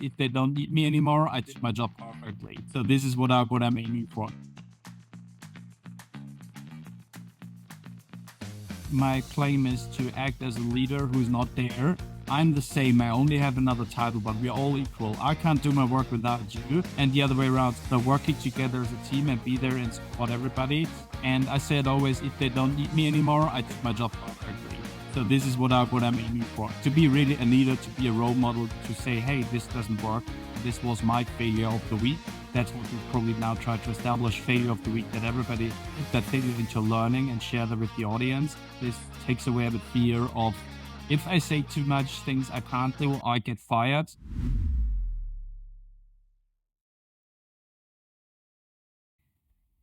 if they don't need me anymore, I did my job perfectly. So this is what I'm aiming for. My claim is to act as a leader who's not there. I'm the same. I only have another title, but we're all equal. I can't do my work without you, and the other way around. So working together as a team and be there and support everybody. And I said always, if they don't need me anymore, I did my job perfectly. So this is what I'm aiming for. To be really a leader, to be a role model, to say, hey, this doesn't work. This was my failure of the week. That's what we probably now try to establish, failure of the week, that everybody put that failure into learning and share that with the audience. This takes away the fear of, if I say too much things I can't do, I get fired.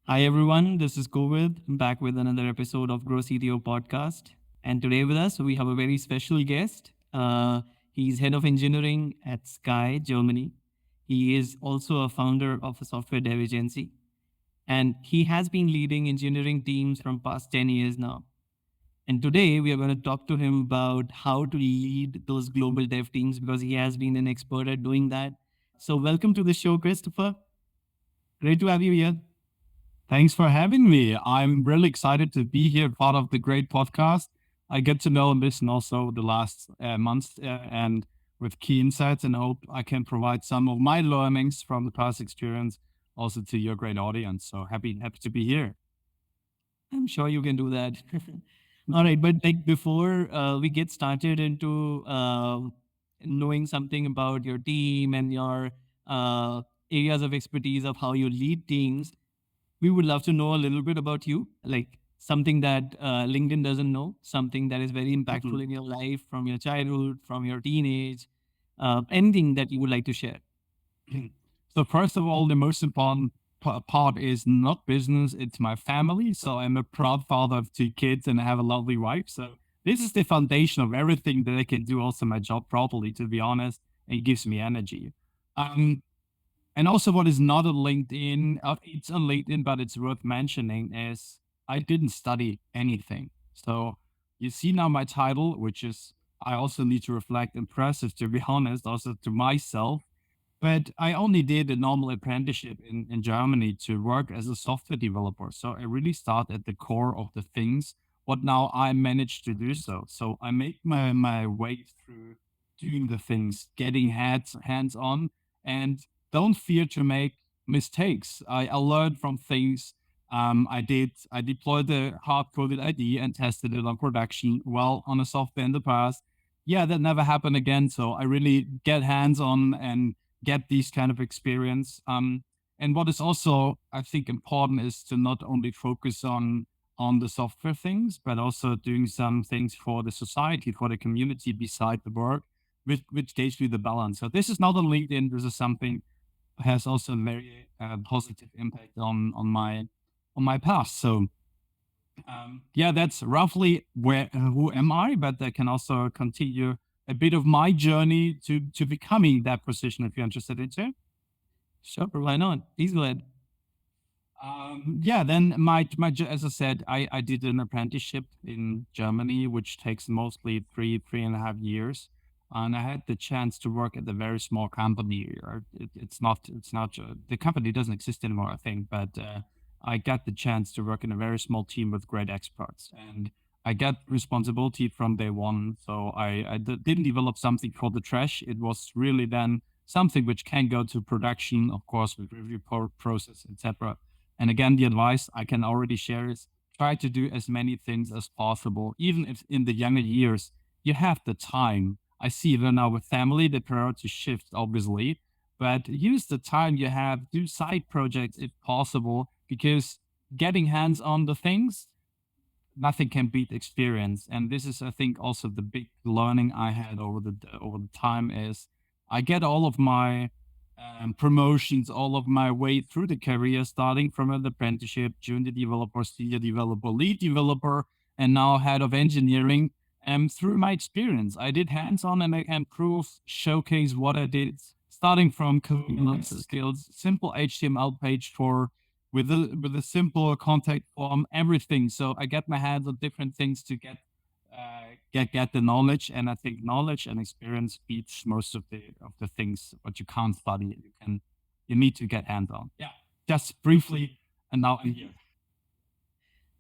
Hi everyone, this is Kovid. I'm back with another episode of groCTO podcast. And today with us, we have a very special guest. He's head of engineering at Sky, Germany. He is also a founder of a software dev agency. And he has been leading engineering teams from past 10 years now. And today we are going to talk to him about how to lead those global dev teams because he has been an expert at doing that. So welcome to the show, Christopher. Great to have you here. Thanks for having me. I'm really excited to be here, part of the great podcast. I get to know this and also the last months and with key insights, and I hope I can provide some of my learnings from the past experience also to your great audience. So happy to be here. I'm sure you can do that. All right, but like before we get started into knowing something about your team and your areas of expertise of how you lead teams, we would love to know a little bit about you, like something that LinkedIn doesn't know, something that is very impactful in your life from your childhood, from your teenage, anything that you would like to share. So first of all, the most important part is not business, it's my family. So I'm a proud father of 2 kids and I have a lovely wife. So this is the foundation of everything that I can do also my job properly, to be honest. It gives me energy. And also what is not on LinkedIn, it's on LinkedIn, but it's worth mentioning is I didn't study anything. So you see now my title, which is, I also need to reflect, impressive, to be honest, also to myself. But I only did a normal apprenticeship in Germany to work as a software developer. So I really start at the core of the things, what now I managed to do so. So I make my way through doing the things, getting hands on, and don't fear to make mistakes. I learned from things I deployed the hard-coded ID and tested it on production, well, on a software in the past. Yeah, that never happened again. So I really get hands on and get these kind of experience. And what is also, I think, important is to not only focus on the software things, but also doing some things for the society, for the community beside the work, which gives you the balance. So this is not on LinkedIn. This is something has also a very positive impact on my past. So yeah, that's roughly where who am I, but I can also continue a bit of my journey to becoming that position if you're interested into. Sure, why not? Please go ahead. Yeah, then as I said, I did an apprenticeship in Germany, which takes mostly 3.5 years. And I had the chance to work at a very small company. It's not, the company doesn't exist anymore, I think, but I got the chance to work in a very small team with great experts. And I got responsibility from day one. So didn't develop something for the trash. It was really then something which can go to production, of course, with review process, etc. And again, the advice I can already share is try to do as many things as possible, even if in the younger years you have the time. I see that now with family, the priority shifts, obviously, but use the time you have, do side projects if possible, because getting hands on the things, nothing can beat experience. And this is, I think, also the big learning I had over the time is I get all of my promotions all of my way through the career, starting from an apprenticeship, junior developer, senior developer, lead developer, and now head of engineering. And through my experience, I did hands-on and I can prove, showcase what I did, starting from coding skills, simple HTML page for with a simple contact form, everything. So I get my hands on different things to get get the knowledge. And I think knowledge and experience beats most of the things, but you can't study it. You need to get hands on. Yeah. Just briefly, and now I'm here.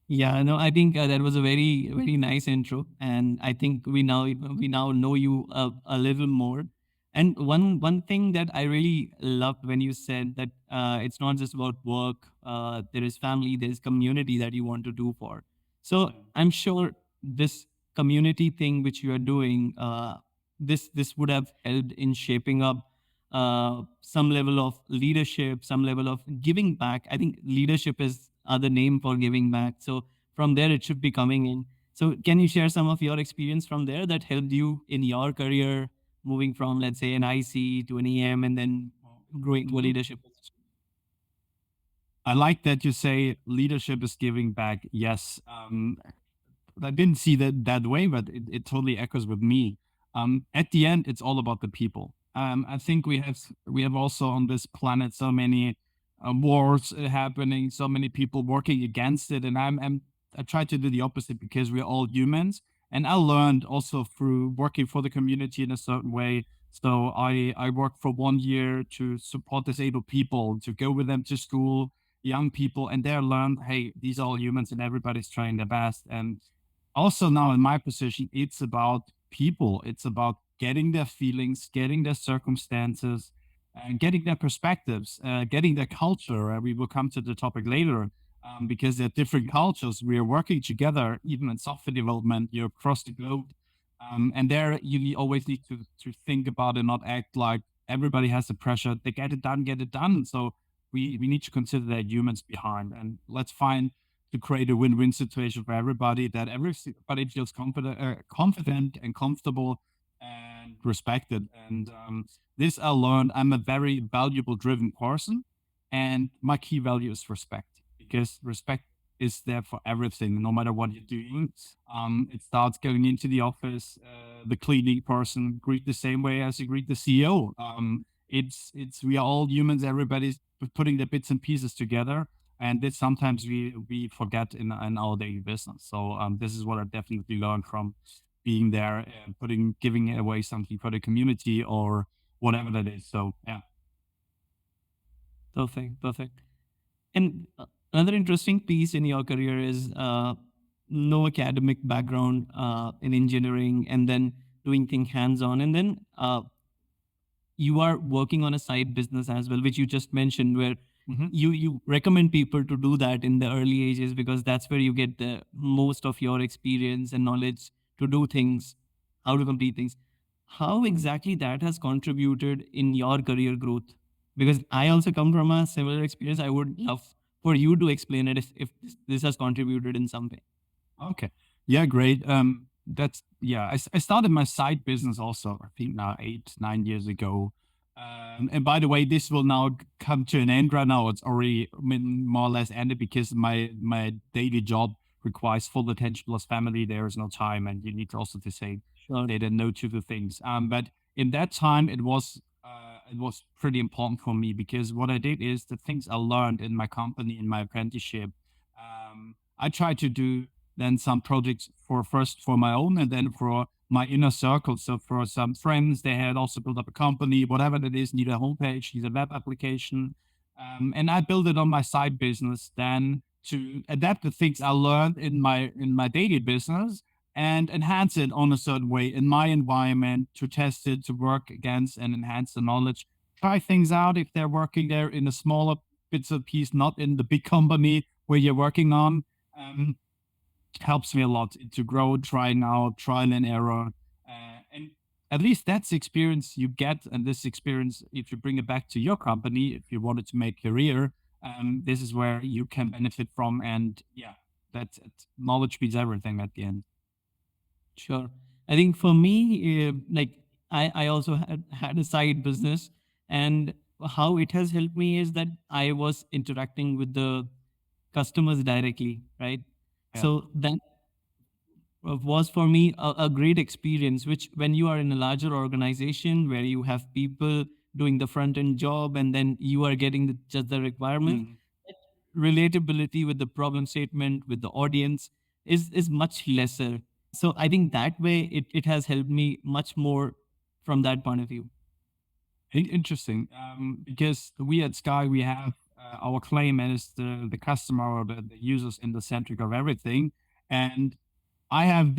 Yeah, no, I think that was a very nice intro, and I think we now know you a little more. And one thing that I really loved when you said that it's not just about work. There is family, there is community that you want to do for. So I'm sure this community thing which you are doing, this would have helped in shaping up some level of leadership, some level of giving back. I think leadership is other name for giving back. So from there, it should be coming in. So can you share some of your experience from there that helped you in your career, moving from, let's say, an IC to an EM and then growing to a leadership position? I like that you say leadership is giving back. Yes. I didn't see that way, but it totally echoes with me. At the end, it's all about the people. I think we have also on this planet so many wars happening, so many people working against it, and I try to do the opposite because we're all humans. And I learned also through working for the community in a certain way. So I worked for 1 year to support disabled people, to go with them to school, young people, and they learned, hey, these are all humans, and everybody's trying their best. And also now in my position, it's about people. It's about getting their feelings, getting their circumstances, and getting their perspectives, getting their culture. We will come to the topic later, because they're different cultures. We are working together, even in software development, you're across the globe. And there you always need to think about and not act like everybody has the pressure. They get it done, get it done. So we need to consider that humans behind, and let's find to create a win-win situation for everybody, that everybody feels confident and comfortable and respected. And this I learned. I'm a very valuable driven person, and my key value is respect, because respect is there for everything, no matter what you're doing. It starts going into the office. The cleaning person greet the same way as you greet the CEO. It's we are all humans. Everybody's putting their bits and pieces together, and this sometimes we forget in our daily business. So this is what I definitely learned from being there, giving away something for the community or whatever that is. So yeah. Perfect, perfect. And another interesting piece in your career is no academic background in engineering, and then doing things hands on, and then you are working on a side business as well, which you just mentioned, where you recommend people to do that in the early ages because that's where you get the most of your experience and knowledge to do things, how to complete things. How exactly that has contributed in your career growth? Because I also come from a similar experience. I would love for you to explain it if this has contributed in some way. Okay. Yeah, great. That's yeah. I started my side business also, I think now 8, 9 years ago. And by the way, this will now come to an end right now. It's already more or less ended because my daily job requires full attention plus family. There is no time, and you need also to say they didn't know to the things. But in that time, it was pretty important for me because what I did is the things I learned in my company in my apprenticeship. I tried to do then some projects first for my own and then for my inner circle. So for some friends, they had also built up a company, whatever that is, need a homepage, need a web application. And I built it on my side business then to adapt the things I learned in my daily business and enhance it on a certain way in my environment, to test it, to work against and enhance the knowledge. Try things out if they're working there in a smaller bits of piece, not in the big company where you're working on. Um, Helps me a lot to grow, trying out, trial and error. And at least that's the experience you get. And this experience, if you bring it back to your company, if you wanted to make career, this is where you can benefit from. And yeah, that's it. Knowledge beats everything at the end. Sure. I think for me, like I also had a side business, and how it has helped me is that I was interacting with the customers directly, right? Yeah. So that was for me a great experience, which when you are in a larger organization where you have people doing the front end job and then you are getting just the requirement, relatability with the problem statement with the audience is much lesser. So I think that way it has helped me much more from that point of view. Interesting, because we at Sky, we have our claim is the customer or the users in the center of everything. And I have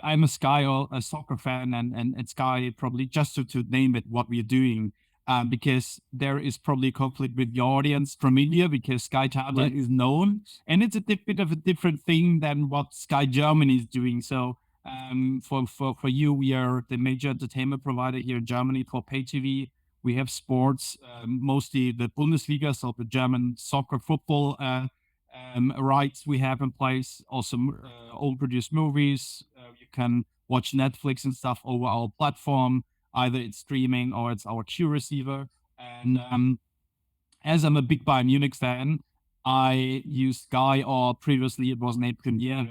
I'm a Sky or a soccer fan, and Sky probably just to name it what we're doing, because there is probably conflict with the audience from India because Sky Tata Yeah. is known, and it's a bit of a different thing than what Sky Germany is doing. So for you, we are the major entertainment provider here in Germany for pay TV. We have sports, mostly the Bundesliga, so the German soccer football rights we have in place. Also, own produced movies. You can watch Netflix and stuff over our platform. Either it's streaming or it's our Q receiver. And as I'm a big Bayern Munich fan, I used Sky, or previously it was named Premiere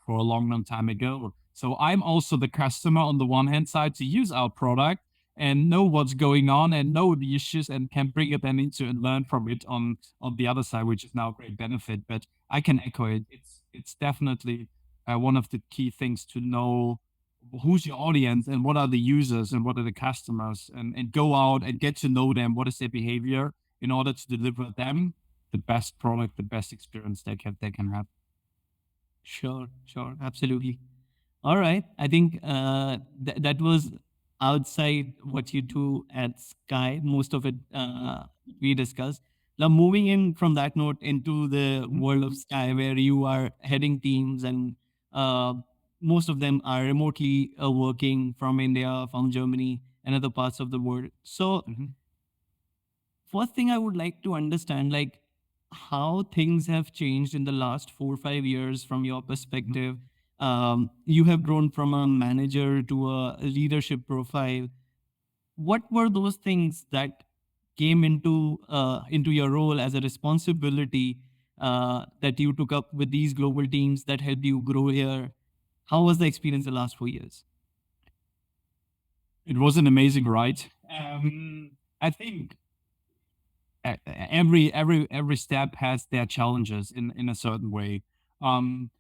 for a long time ago. So I'm also the customer on the one hand side to use our product and know what's going on and know the issues and can bring it then into and learn from it on the other side, which is now a great benefit. But I can echo it. It's definitely one of the key things to know who's your audience and what are the users and what are the customers, and go out and get to know them. What is their behavior in order to deliver them the best product, the best experience they can have. Sure, sure, absolutely. All right. I think that was outside what you do at Sky. Most of it we discussed. Now, moving in from that note into the world of Sky, where you are heading teams, and uh, most of them are remotely working from India, from Germany, and other parts of the world. So, first thing I would like to understand, like, how things have changed in the last 4 or 5 years from your perspective. You have grown from a manager to a leadership profile. What were those things that came into your role as a responsibility that you took up with these global teams that helped you grow here? How was the experience the last 4 years? It was an amazing ride. I think every step has their challenges in a certain way. Um,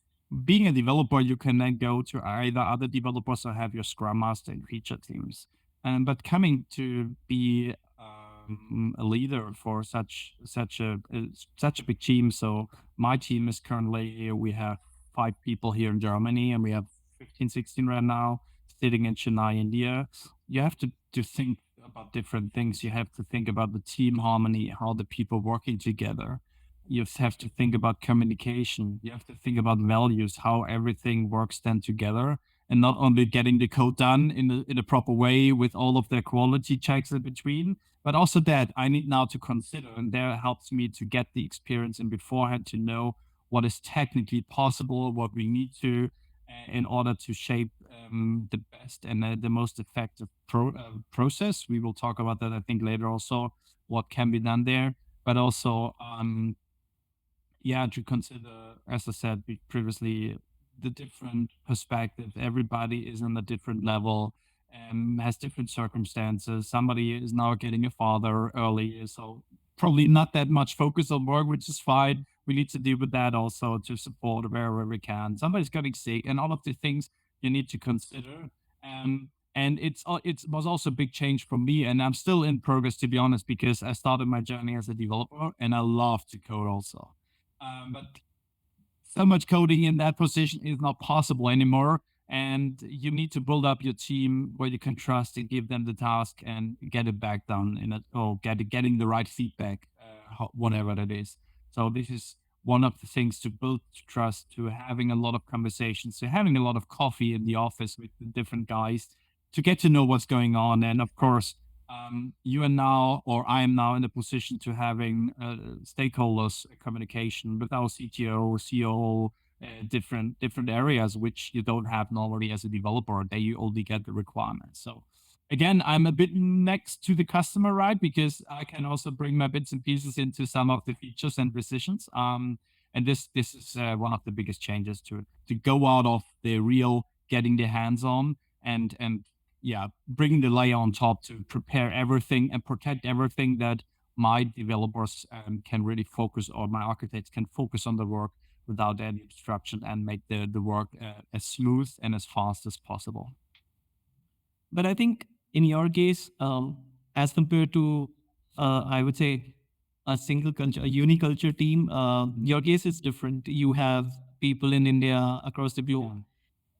Being a developer, you can then go to either other developers or have your Scrum Master and feature teams. But coming to be a leader for such a big team. So my team is currently, we have 5 people here in Germany, and we have 15, 16 right now sitting in Chennai, India. You have to think about different things. You have to think about the team harmony, how the people working together. You have to think about communication. You have to think about values, how everything works then together, and not only getting the code done in a proper way with all of their quality checks in between, but also that I need now to consider, and there helps me to get the experience in beforehand to know what is technically possible, what we need to in order to shape the best and the most effective process. We will talk about that, I think, later also, what can be done there, but also yeah, to consider, as I said previously, the different perspective. Everybody is on a different level, has different circumstances. Somebody is now getting a father early, so probably not that much focus on work, which is fine. We need to deal with that also to support wherever we can. Somebody's getting sick, and all of the things you need to consider. And it was also a big change for me, and I'm still in progress, to be honest, because I started my journey as a developer, and I love to code also. But so much coding in that position is not possible anymore. And you need to build up your team where you can trust and give them the task and get it back done in it, or getting the right feedback, whatever that is. So this is one of the things to build trust, to having a lot of conversations, to having a lot of coffee in the office with the different guys to get to know what's going on. And of course, you are now, or I am now in a position to having stakeholders communication with our CTO, COO, different areas which you don't have normally as a developer. They you only get the requirements. So again, I'm a bit next to the customer, right? Because I can also bring my bits and pieces into some of the features and decisions. And this is one of the biggest changes to go out of the real getting the hands on and yeah, bringing the layer on top to prepare everything and protect everything that my developers can really focus, or my architects can focus on the work without any obstruction and make the work as smooth and as fast as possible. But I think in your case, as compared to, I would say, a single culture, a uniculture team, your case is different. You have people in India, across the globe.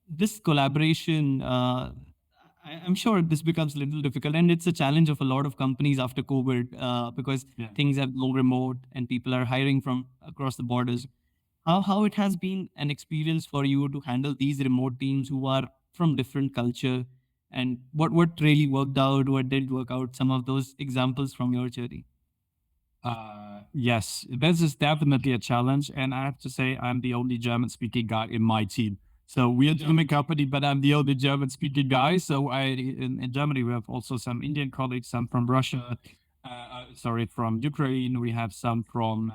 This collaboration, I'm sure this becomes a little difficult, and it's a challenge of a lot of companies after COVID, because things have gone remote and people are hiring from across the borders. How it has been an experience for you to handle these remote teams who are from different culture, and what really worked out, what didn't work out, some of those examples from your journey. Yes, this is definitely a challenge. And I have to say, I'm the only German speaking guy in my team. So we are a German company, but I'm the only German speaking guy. So in Germany, we have also some Indian colleagues, some from Russia, sorry, from Ukraine. We have some from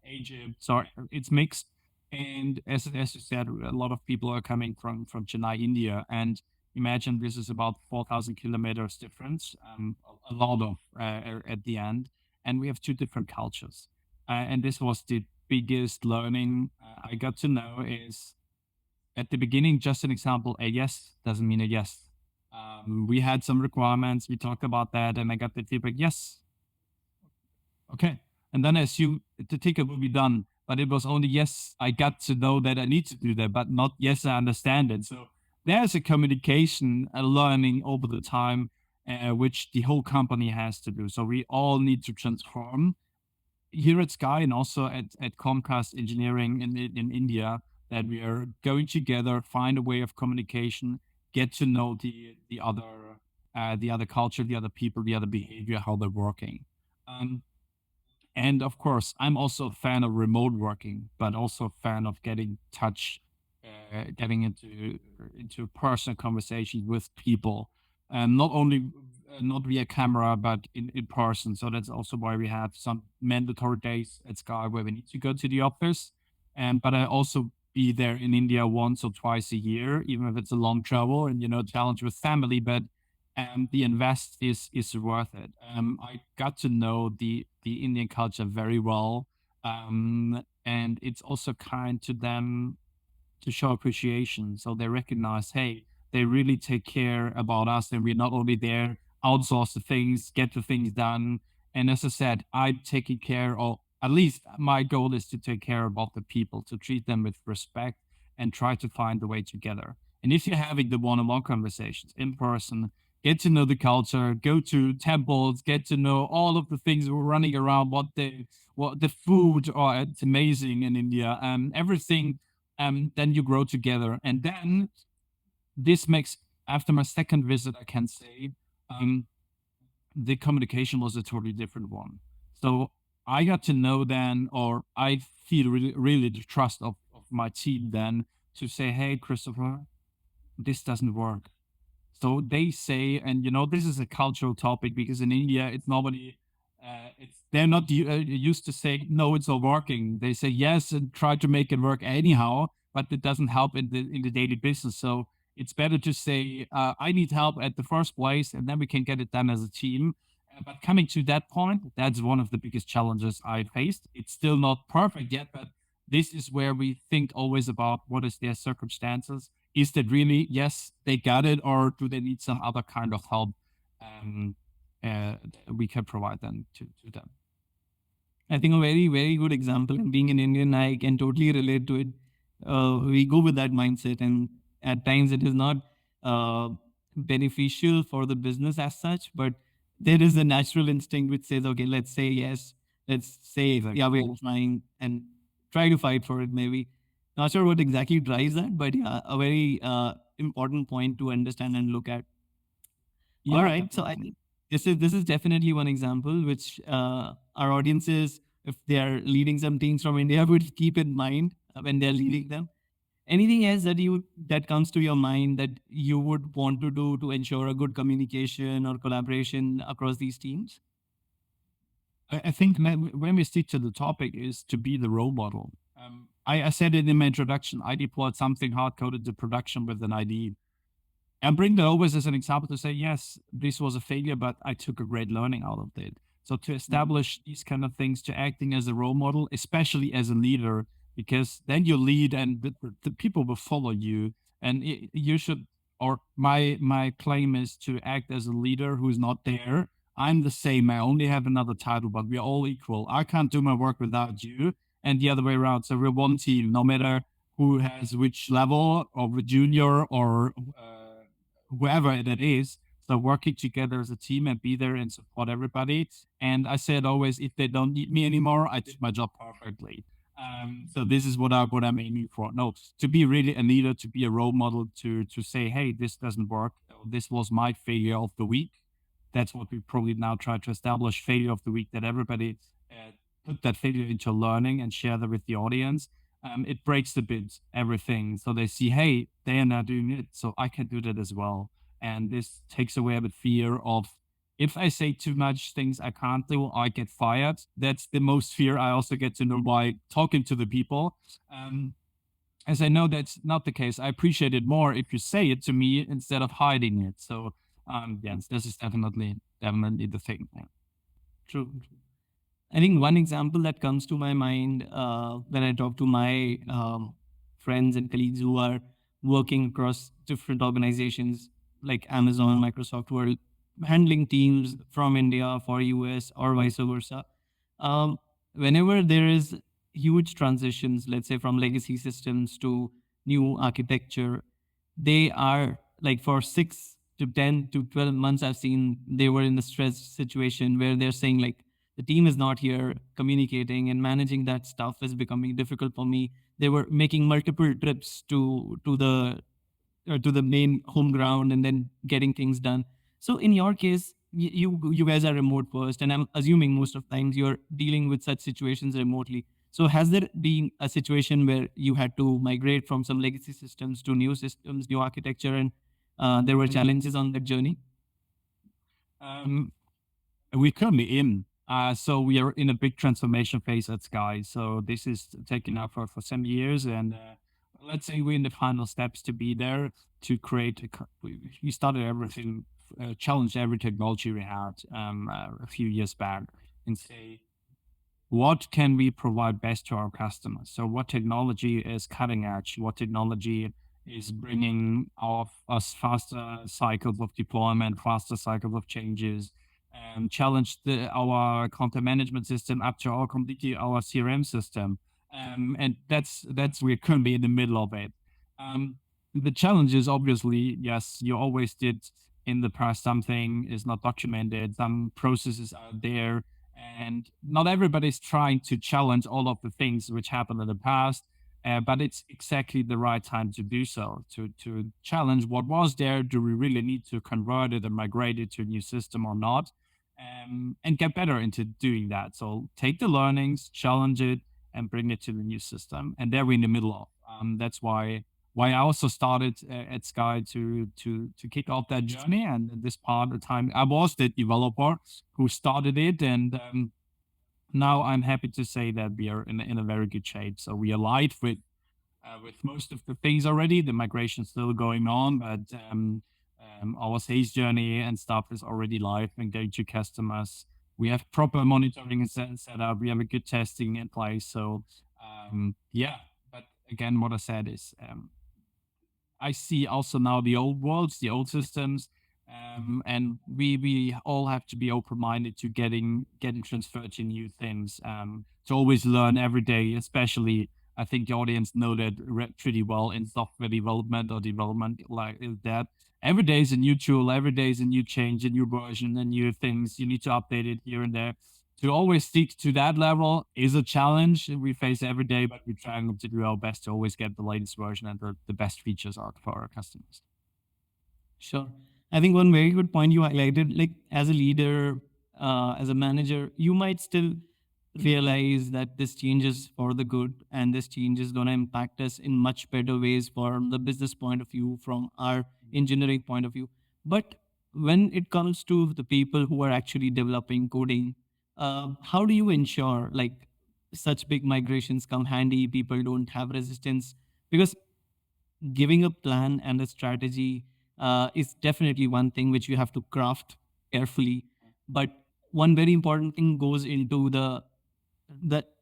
Egypt. So it's mixed. And as you said, a lot of people are coming from Chennai, India. And imagine this is about 4,000 kilometers difference, a lot of at the end, and we have two different cultures. And this was the biggest learning I got to know is at the beginning, just an example, a yes doesn't mean a yes. We had some requirements, we talked about that, and I got the feedback, yes, okay. And then I assumed the ticket will be done, but it was only yes, I got to know that I need to do that, but not yes, I understand it. So there's a communication, a learning over the time, which the whole company has to do. So we all need to transform here at Sky and also at Comcast Engineering in India, that we are going together, find a way of communication, get to know the other culture, the other people, the other behavior, how they're working. And of course, I'm also a fan of remote working, but also a fan of getting touch, getting into personal conversations with people, and not only not via camera, but in person. So that's also why we have some mandatory days at Sky where we need to go to the office. And but I also be there in India once or twice a year, even if it's a long travel and challenge with family. But the invest is worth it. I got to know the Indian culture very well, and it's also kind to them to show appreciation. So they recognize, hey, they really take care about us, and we're not only there outsource the things, get the things done. And as I said, I'm taking care, or at least my goal is to take care about the people, to treat them with respect, and try to find a way together. And if you're having the one-on-one conversations in person, get to know the culture, go to temples, get to know all of the things we're running around, what the food, oh, it's amazing in India, everything. Then you grow together, and then this makes, after my second visit, I can say, the communication was a totally different one. So I got to know then, or I feel really the trust of my team then to say, hey, Christopher, this doesn't work. So they say, and this is a cultural topic because in India, it's normally, they're not used to say, no, it's not working. They say yes and try to make it work anyhow, but it doesn't help in the daily business. So it's better to say, I need help at the first place, and then we can get it done as a team. But coming to that point, that's one of the biggest challenges I faced. It's still not perfect yet, but this is where we think always about what is their circumstances. Is that really, yes, they got it, or do they need some other kind of help um, uh, we can provide them to them? I think a very, very good example. And being an Indian, I can totally relate to it. We go with that mindset, and at times it is not uh, beneficial for the business as such, but there is a natural instinct which says, okay, let's say yes, let's say, yeah, we're trying and try to fight for it, maybe. Not sure what exactly drives that, but yeah, a very important point to understand and look at. All right. So I think this is definitely one example which our audiences, if they are leading some teams from India, would keep in mind when they're leading them. Anything else that comes to your mind that you would want to do to ensure a good communication or collaboration across these teams? I think when we stick to the topic is to be the role model. I said it in my introduction. I deployed something hard coded to production with an ID. And bring that always as an example to say, yes, this was a failure, but I took a great learning out of it. So to establish these kind of things, to acting as a role model, especially as a leader, because then you lead and the people will follow you. And you should, or my claim is to act as a leader who's not there. I'm the same. I only have another title, but we're all equal. I can't do my work without you, and the other way around. So we're one team, no matter who has which level, or the junior, or whoever it is. So working together as a team and be there and support everybody. And I said always, if they don't need me anymore, I did my job perfectly. So this is what I'm aiming for. No, to be really a leader, to be a role model, to say, hey, this doesn't work. This was my failure of the week. That's what we probably now try to establish, failure of the week, that everybody put that failure into learning and share that with the audience. It breaks a bit everything. So they see, hey, they are not doing it, so I can do that as well. And this takes away a bit fear of, if I say too much things I can't do, I get fired. That's the most fear I also get to know by talking to the people. As I know that's not the case, I appreciate it more if you say it to me instead of hiding it. So yes, this is definitely the thing. Yeah. True. I think one example that comes to my mind when I talk to my friends and colleagues who are working across different organizations like Amazon, Microsoft, who are handling teams from India for US or vice versa. Um, Whenever there is huge transitions, let's say from legacy systems to new architecture, they are like for 6 to 10 to 12 months, I've seen they were in a stress situation where they're saying like, the team is not here communicating and managing that stuff is becoming difficult for me. They were making multiple trips to the main home ground and then getting things done. So in your case, you guys are remote first, and I'm assuming most of times you're dealing with such situations remotely. So has there been a situation where you had to migrate from some legacy systems to new systems, new architecture, and there were challenges on that journey? Um, we're currently in. So we are in a big transformation phase at Sky. So this is taking up for some years, and let's say we're in the final steps to be there to create. We started everything, challenged every technology we had a few years back, and say, what can we provide best to our customers? So what technology is cutting edge? What technology is bringing us faster cycles of deployment, faster cycles of changes, and challenge our content management system up to completely our CRM system. And that's we're currently in the middle of it. Um, the challenge is obviously, yes, you always did in the past something is not documented, some processes are there, and not everybody's trying to challenge all of the things which happened in the past. But it's exactly the right time to do so, to challenge what was there. Do we really need to convert it and migrate it to a new system or not? And get better into doing that. So take the learnings, challenge it, and bring it to the new system. And there we're in the middle of. That's why I also started at Sky to kick off that journey. And this part of the time, I was the developer who started it, and now I'm happy to say that we are in a very good shape. So we are live with most of the things already. The migration is still going on, but our sales journey and stuff is already live and going to customers. We have proper monitoring and set up. We have a good testing in place. So yeah, but again, what I said is I see also now the old worlds, the old systems, and we all have to be open minded to getting transferred to new things. To always learn every day, especially I think the audience know that pretty well in software development or development like that. Every day is a new tool, every day is a new change, a new version, and new things. You need to update it here and there. To always stick to that level is a challenge we face every day, but we're trying to do our best to always get the latest version and the best features out for our customers. Sure. I think one very good point you highlighted, like as a leader, as a manager, you might still realize that this change is for the good and this change is going to impact us in much better ways from the business point of view, from our engineering point of view. But when it comes to the people who are actually developing coding, how do you ensure like such big migrations come handy, people don't have resistance? Because giving a plan and a strategy is definitely one thing which you have to craft carefully. But one very important thing goes into the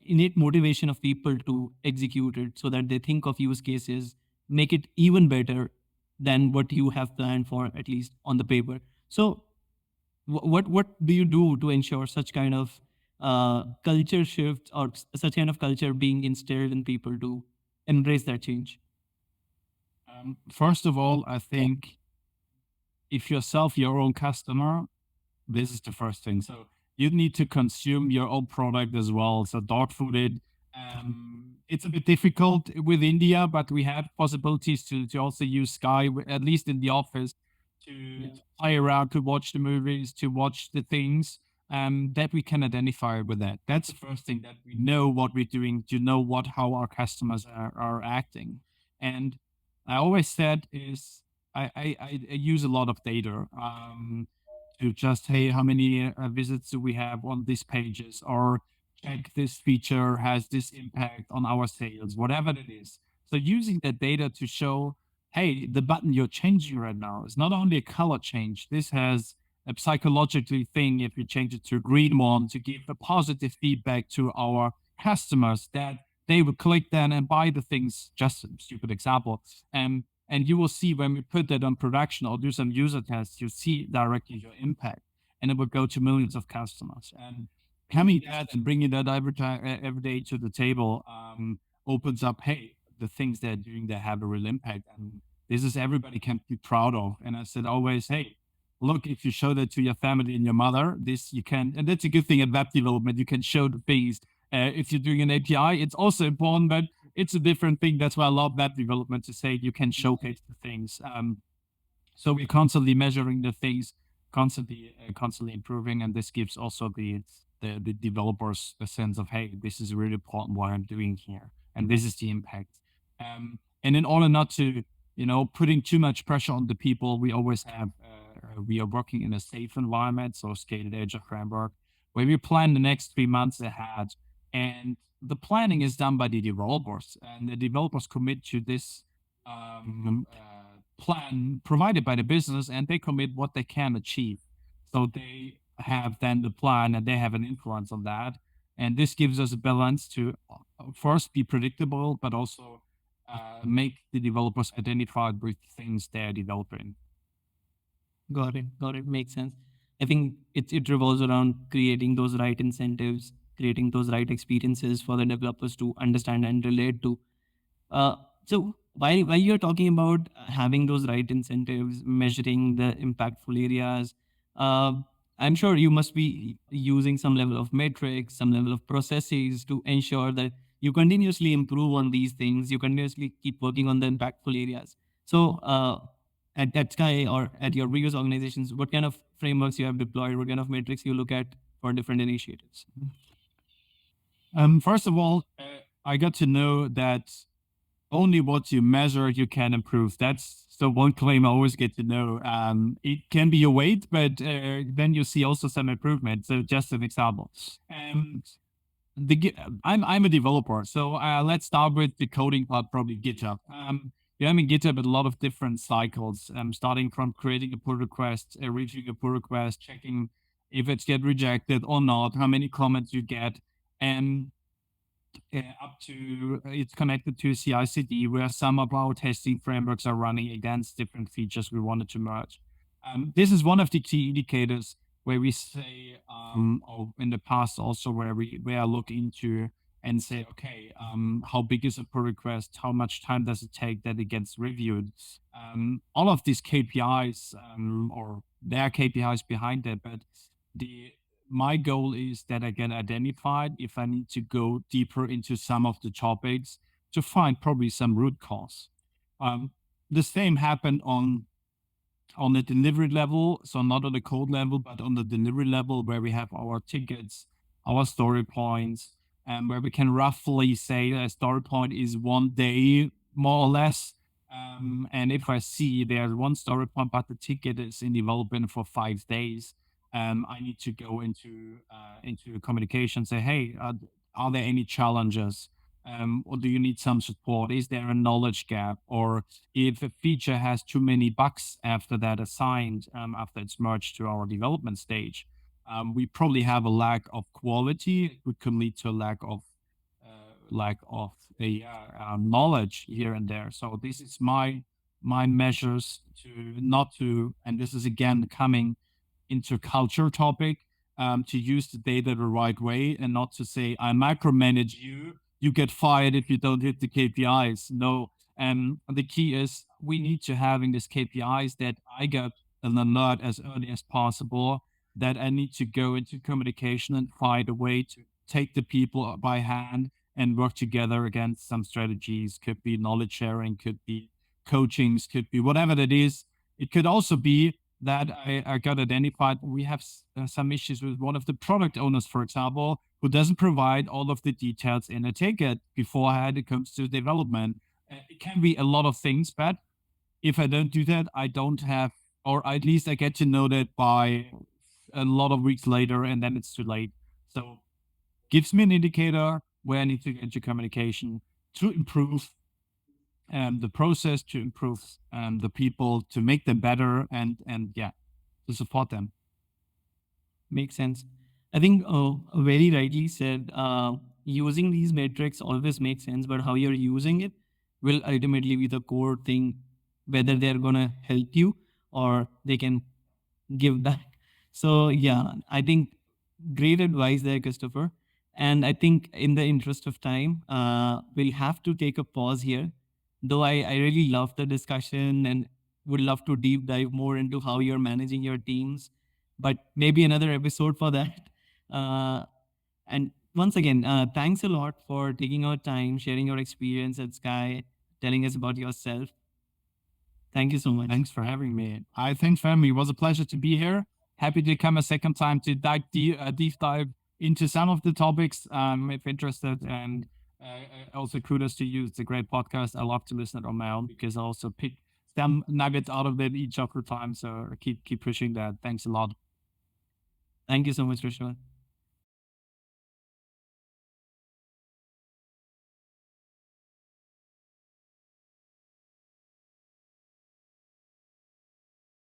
innate motivation of people to execute it so that they think of use cases, make it even better than what you have planned for, at least on the paper. So what do you do to ensure such kind of culture shift, or such kind of culture being instilled in people to embrace that change? First of all, I think if yourself your own customer, this is the first thing. So you need to consume your own product as well. So dog fooded. It's a bit difficult with India, but we have possibilities to also use Sky, at least in the office, to play around, to watch the movies, to watch the things that we can identify with that. That's the first thing, that we know what we're doing, to know how our customers are acting. And I always said is I use a lot of data. To just, hey, how many visits do we have on these pages, or check this feature has this impact on our sales, whatever it is. So using that data to show, hey, the button you're changing right now is not only a color change. This has a psychologically thing. If you change it to a green one, to give a positive feedback to our customers, that they will click then and buy the things. Just a stupid example. And you will see when we put that on production or do some user tests, you see directly your impact, and it will go to millions of customers. And coming that and bringing that every day to the table opens up, hey, the things they're doing, they have a real impact. And this is everybody can be proud of. And I said always, hey, look, if you show that to your family and your mother, this you can, and that's a good thing at web development. You can show the things. If you're doing an API, it's also important, but it's a different thing. That's why I love web development, to say you can showcase the things. So we're constantly measuring the things, constantly improving, and this gives also the developers a sense of, hey, this is really important what I'm doing here, and this is the impact. And in order not to, putting too much pressure on the people, we always have we are working in a safe environment, so scaled agile framework, where we plan the next 3 months ahead, and the planning is done by the developers, and the developers commit to this plan provided by the business, and they commit what they can achieve. So they have then the plan, and they have an influence on that. And this gives us a balance to first be predictable, but also make the developers identify with things they're developing. Got it. Got it. Makes sense. I think it revolves around creating those right incentives, creating those right experiences for the developers to understand and relate to. So while you're talking about having those right incentives, measuring the impactful areas, uh, I'm sure you must be using some level of metrics, some level of processes to ensure that you continuously improve on these things. You continuously keep working on the impactful areas. So at Sky or at your previous organizations, what kind of frameworks you have deployed? What kind of metrics you look at for different initiatives? First of all, I got to know that only what you measure you can improve. That's the one claim I always get to know. It can be a weight, but then you see also some improvement. So just an example. Um, I'm a developer, so let's start with the coding part, probably GitHub. You have in GitHub a lot of different cycles, starting from creating a pull request, reaching a pull request, checking if it's get rejected or not, how many comments you get, and up to it's connected to CI/CD, where some of our testing frameworks are running against different features we wanted to merge. This is one of the key indicators where we say, or in the past also, where we are looking into and say, okay, how big is a pull request? How much time does it take that it gets reviewed? All of these KPIs, or there are KPIs behind that, but the my goal is that I get identified if I need to go deeper into some of the topics to find probably some root cause. Um, the same happened on the delivery level, so not on the code level, but on the delivery level, where we have our tickets, our story points, and where we can roughly say a story point is 1 day, more or less. And if I see there's one story point, but the ticket is in development for 5 days, I need to go into communication, say, hey, are there any challenges? Or do you need some support? Is there a knowledge gap? Or if a feature has too many bugs after that assigned, after it's merged to our development stage, we probably have a lack of quality. It could lead to a lack of lack of a knowledge here and there. So this is my measures to not to, and this is again coming into culture topic, to use the data the right way and not to say I micromanage you. You get fired if you don't hit the KPIs. No, the key is we need to having these KPIs that I get an alert as early as possible, that I need to go into communication and find a way to take the people by hand and work together against some strategies. Could be knowledge sharing, could be coachings, could be whatever that is. It could also be that I got identified. We have some issues with one of the product owners, for example, who doesn't provide all of the details in a ticket beforehand. It comes to development. It can be a lot of things, but if I don't do that, I don't have, or at least I get to know that by a lot of weeks later, and then it's too late. So gives me an indicator where I need to get into communication to improve the process, to improve the people, to make them better, and yeah, to support them. Makes sense. I think very rightly said. Using these metrics always makes sense, but how you're using it will ultimately be the core thing, whether they're gonna help you or they can give back. So yeah, I think great advice there, Christopher. And I think in the interest of time, we'll have to take a pause here. Though I really love the discussion and would love to deep dive more into how you're managing your teams, but maybe another episode for that. Uh, and once again, thanks a lot for taking our time, sharing your experience at Sky, telling us about yourself. Thank you so much. Thanks for having me. Thanks for having me. It was a pleasure to be here. Happy to come a second time to deep dive into some of the topics if interested. And also kudos to you. It's a great podcast. I love to listen on my own because I also pick some nuggets out of it each of the time. So keep pushing that. Thanks a lot. Thank you so much, Rishwan.